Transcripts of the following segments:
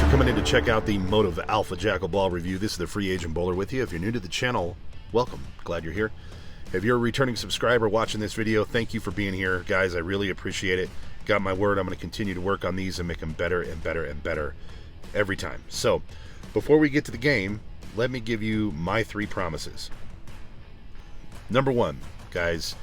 for coming in to check out the Motiv Alpha Jackal ball review. This is the Free Agent Bowler with you. If you're new to the channel, welcome. Glad you're here. If you're a returning subscriber watching this video, thank you for being here. Guys, I really appreciate it. Got my word, I'm going to continue to work on these and make them better and better and better every time. So, before we get to the game, let me give you my 3 promises. Number 1, guys,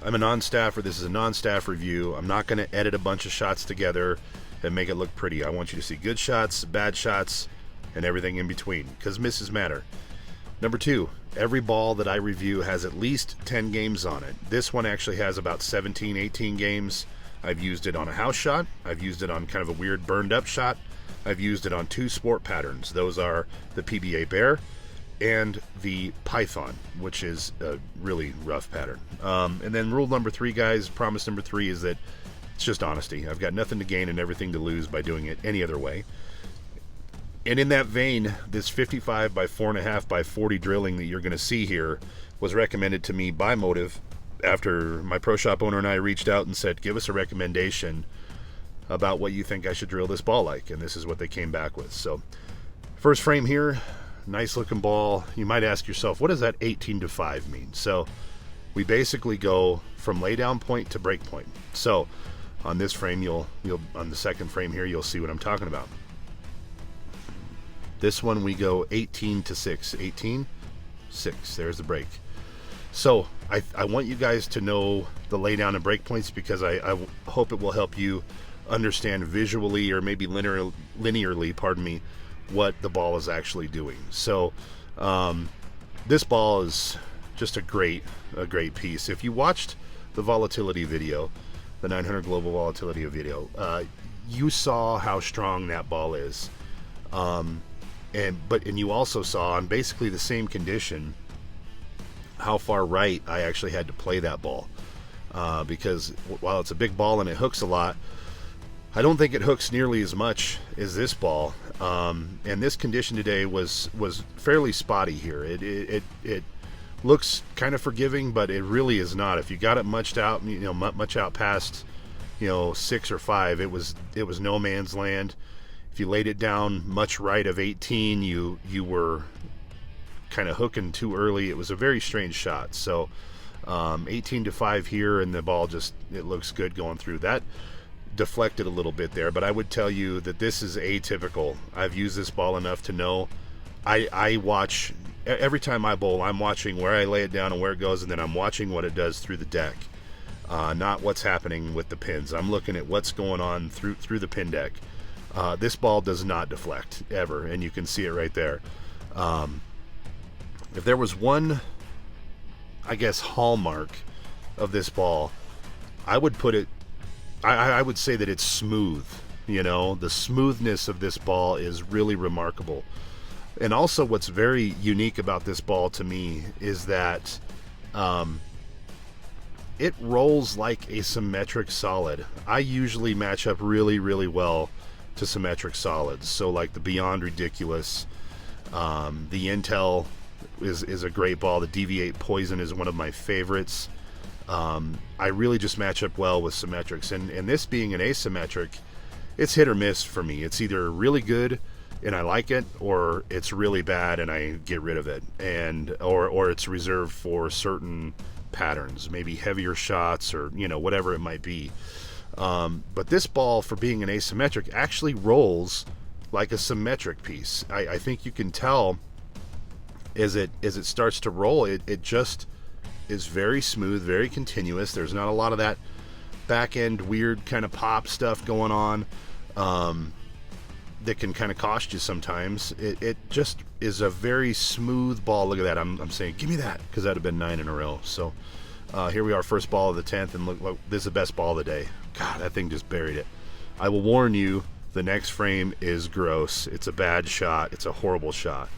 I'm a non-staffer. This is a non-staff review. I'm not going to edit a bunch of shots together and make it look pretty. I want you to see good shots, bad shots, and everything in between, because misses matter. Number 2, every ball that I review has at least 10 games on it. This one actually has about 17, 18 games. I've used it on a house shot. I've used it on kind of a weird burned up shot. I've used it on 2 sport patterns. Those are the PBA Bear and the Python, which is a really rough pattern. And then rule number 3, guys, promise number 3 is that it's just honesty. I've got nothing to gain and everything to lose by doing it any other way. And in that vein, this 55 by 4.5 by 40 drilling that you're going to see here was recommended to me by Motiv after my pro shop owner and I reached out and said, give us a recommendation about what you think I should drill this ball like. And this is what they came back with. So first frame here, nice looking ball. You might ask yourself, what does that 18 to 5 mean? So we basically go from lay down point to break point. So on this frame, you'll on the second frame here, you'll see what I'm talking about. This one we go 18 to 6, 18, 6. There's the break. So I want you guys to know the lay down and break points, because I hope it will help you understand visually or maybe linearly, pardon me, what the ball is actually doing. So this ball is just a great piece. If you watched the volatility video, the 900 global volatility video, you saw how strong that ball is. And you also saw on basically the same condition how far right I actually had to play that ball, because while it's a big ball and it hooks a lot, I don't think it hooks nearly as much as this ball. And this condition today was fairly spotty here. It looks kind of forgiving, but it really is not. If you got it much out past 6 or 5, it was no man's land. If you laid it down much right of 18, you were kind of hooking too early. It was a very strange shot. So 18 to 5 here, and the ball it looks good going through. That deflected a little bit there, but I would tell you that this is atypical. I've used this ball enough to know I watch every time I bowl. I'm watching where I lay it down and where it goes, and then I'm watching what it does through the deck, not what's happening with the pins. I'm looking at what's going on through the pin deck. This ball does not deflect ever, and you can see it right there. If there was one, I guess, hallmark of this ball, I would put it, I would say that it's smooth. The smoothness of this ball is really remarkable. And also what's very unique about this ball to me is that it rolls like a symmetric solid. I usually match up really, really well to symmetric solids. So like the Beyond Ridiculous, the Intel is a great ball. The Deviate Poison is one of my favorites. I really just match up well with symmetrics, and this being an asymmetric, it's hit or miss for me. It's either really good and I like it, or it's really bad and I get rid of it, or it's reserved for certain patterns, maybe heavier shots or whatever it might be. But this ball, for being an asymmetric, actually rolls like a symmetric piece. I think you can tell as it starts to roll, it just is very smooth, very continuous. There's not a lot of that back end weird kind of pop stuff going on that can kind of cost you sometimes. It just is a very smooth ball. Look at that. I'm saying give me that, because that'd have been 9 in a row. So here we are, first ball of the 10th, and look, this is the best ball of the day. God, that thing just buried it. I will warn you, the next frame is gross. It's a bad shot. It's a horrible shot.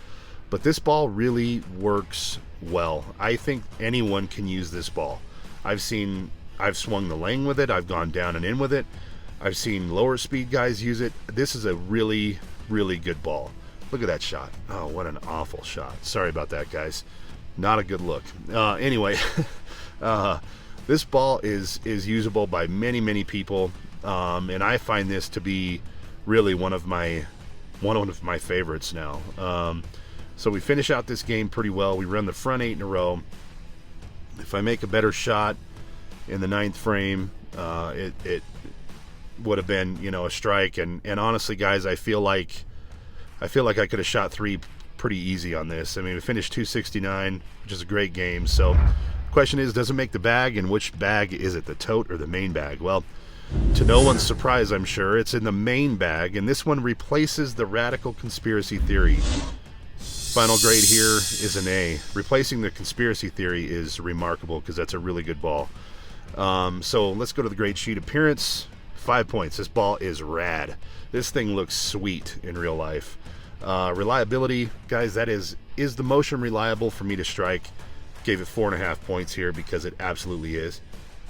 But this ball really works well. I think anyone can use this ball. I've swung the lane with it. I've gone down and in with it. I've seen lower speed guys use it. This is a really, really good ball. Look at that shot. Oh, what an awful shot. Sorry about that, guys. Not a good look. Anyway, this ball is usable by many, many people, and I find this to be really one of my one of my favorites now. So we finish out this game pretty well. We run the front 8 in a row. If I make a better shot in the 9th frame, it would have been, you know, a strike. And honestly, guys, I feel like I could have shot 3 pretty easy on this. I mean, we finished 269, which is a great game. So the question is, does it make the bag, and which bag is it, the tote or the main bag? Well, to no one's surprise, I'm sure, it's in the main bag, and this one replaces the Radical Conspiracy Theory. Final grade here is an A. Replacing the Conspiracy Theory is remarkable because that's a really good ball. So let's go to the grade sheet. Appearance, 5 points. This ball is rad. This thing looks sweet in real life. Reliability, guys, that is the motion reliable for me to strike? Gave it 4.5 points here because it absolutely is.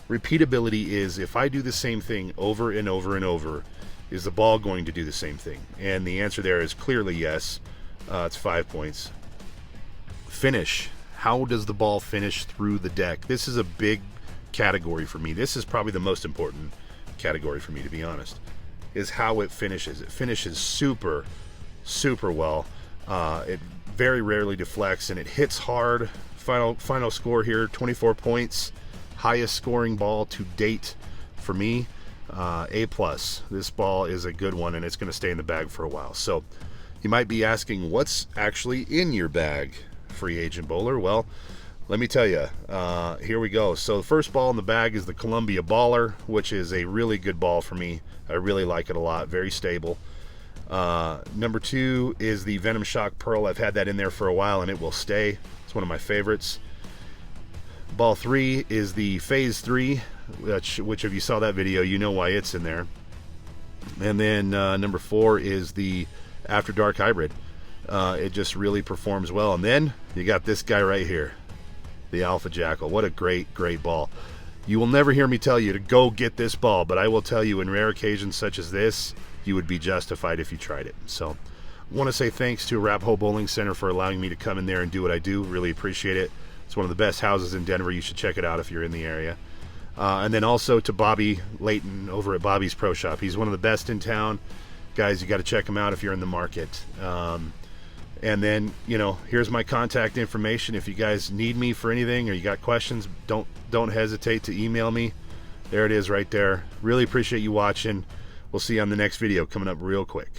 Repeatability is, if I do the same thing over and over and over, is the ball going to do the same thing? And the answer there is clearly yes. It's 5 points. Finish. How does the ball finish through the deck? This is a big category for me. This is probably the most important category for me, to be honest, is how it finishes. It finishes super, super well. It very rarely deflects, and it hits hard. Final score here, 24 points. Highest scoring ball to date for me. A+. This ball is a good one, and it's going to stay in the bag for a while. So you might be asking, what's actually in your bag, free agent bowler? Well, let me tell you. Here we go. So the first ball in the bag is the Columbia Baller, which is a really good ball for me. I really like it a lot. Very stable. Number 2 is the Venom Shock Pearl. I've had that in there for a while, and it will stay. It's one of my favorites. Ball 3 is the Phase 3, which if you saw that video, you know why it's in there. And then number 4 is the After Dark Hybrid. It just really performs well. And then you got this guy right here, the Alpha Jackal. What a great ball. You will never hear me tell you to go get this ball, but I will tell you, in rare occasions such as this, you would be justified if you tried it. So I want to say thanks to Arapahoe Bowling Center for allowing me to come in there and do what I do. Really appreciate it. It's one of the best houses in Denver. You should check it out if you're in the area. And then also to Bobby Layton over at Bobby's Pro Shop. He's one of the best in town. Guys, you got to check him out if you're in the market. And then, you know, here's my contact information. If you guys need me for anything or you got questions, don't hesitate to email me. There it is right there. Really appreciate you watching. We'll see you on the next video coming up real quick.